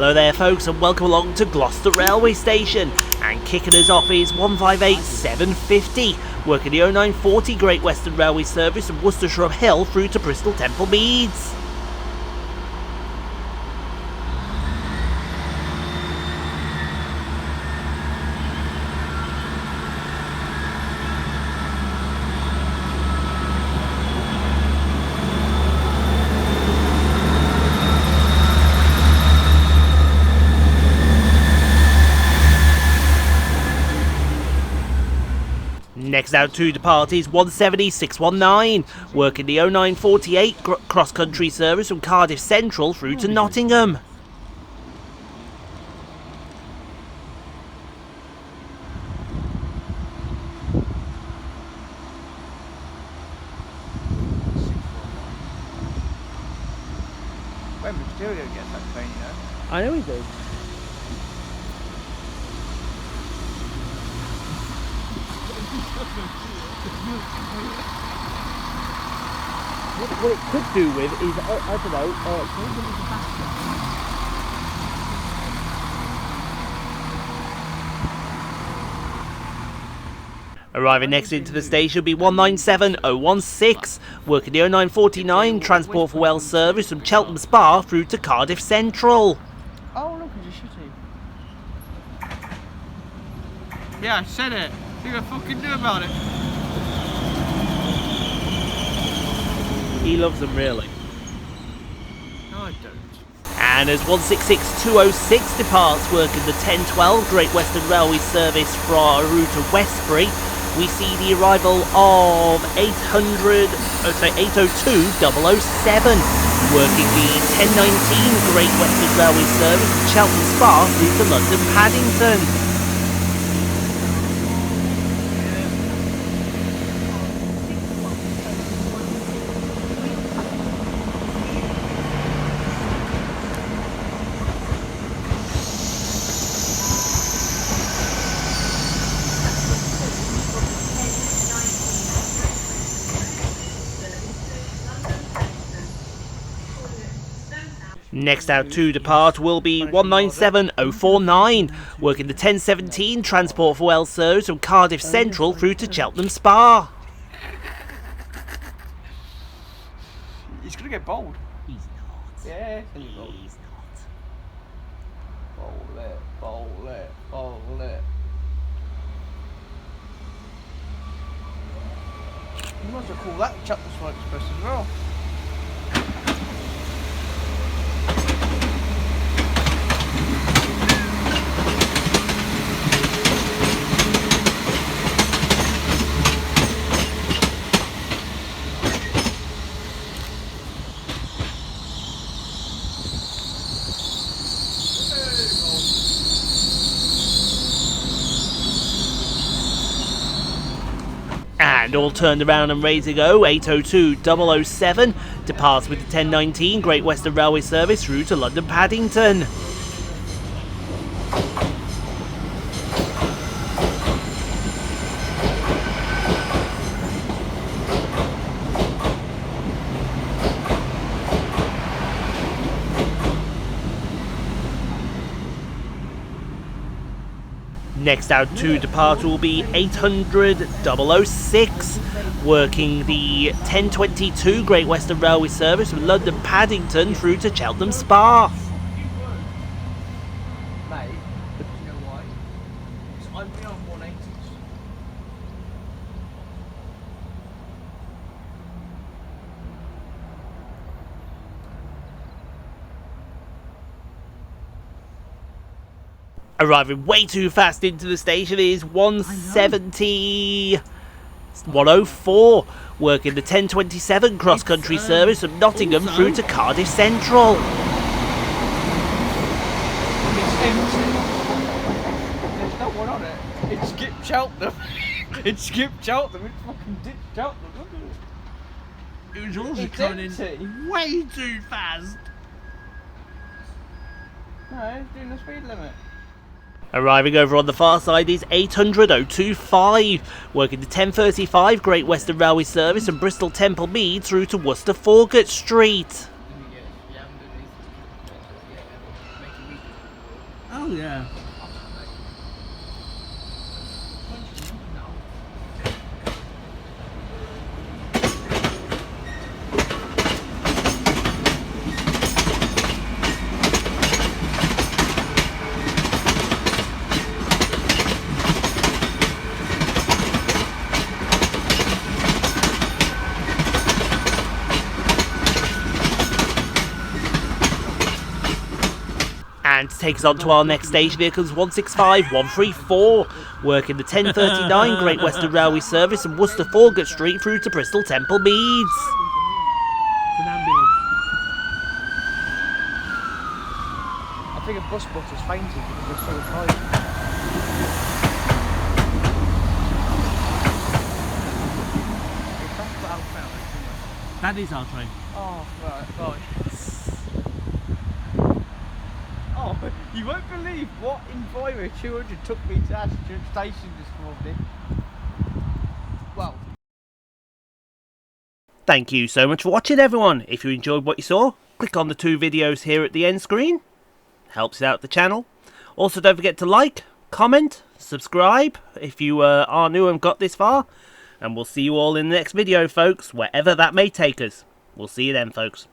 Hello there folks, and welcome along to Gloucester Railway Station, and kicking us off is 158750, working the 0940 Great Western Railway service from Worcestershire Hill through to Bristol Temple Meads. Next out to depart is 170619, working the 0948 CrossCountry service from Cardiff Central through to Nottingham. When Mysterio gets that train, you know? I know he did. What it could do with is, I don't know, Arriving next into the station will be 197016, working the 0949 Transport for Wales service from Cheltenham Spa through to Cardiff Central. Oh, look, he's a shitty. Yeah, I said it. What are you gonna fucking do about it? He loves them, really. No, I don't. And as 166206 departs, working the 1012 Great Western Railway service from route to Westbury, we see the arrival of 802 007, working the 1019 Great Western Railway service from Cheltenham Spa through to London Paddington. Next out to depart will be 197049, working the 1017 Transport for Wales service from Cardiff Central through to Cheltenham Spa. He's gonna get bold. He's not. Yeah, He's not. Bowl it, bowl it, bowl it. You might as well call that Cheltenham Spa Express as well. And all turned around and ready to go, 802 007 departs with the 1019 Great Western Railway service through to London Paddington. Next out to depart will be 800 006, working the 1022 Great Western Railway service from London Paddington through to Cheltenham Spa. Mate, you know why? Because I'm beyond 180s. Arriving way too fast into the station is 170 104, working the 1027 CrossCountry service from Nottingham through to Cardiff Central. It's empty. There's no one on it. It skipped Cheltenham. It skipped Cheltenham. It fucking did Cheltenham. Look at it. It was also It's coming empty. in way too fast. No, it's doing the speed limit. Arriving over on the far side is 800 025, working the 1035 Great Western Railway service from Bristol Temple Meads through to Worcester Forgate Street. Oh yeah. And to take us on to our next stage vehicles 165, 134, working the 1039 Great Western Railway service from Worcester Falgate Street through to Bristol Temple Meads. It's an ambulance. I think a bus butter's fainted because they're so tight. That is our train. Oh, right. Oh, you won't believe what Envoyer 200 took me to Ashton Station this morning. Well. Thank you so much for watching, everyone. If you enjoyed what you saw, click on the 2 videos here at the end screen. Helps out the channel. Also, don't forget to like, comment, subscribe if you are new and got this far. And we'll see you all in the next video, folks, wherever that may take us. We'll see you then, folks.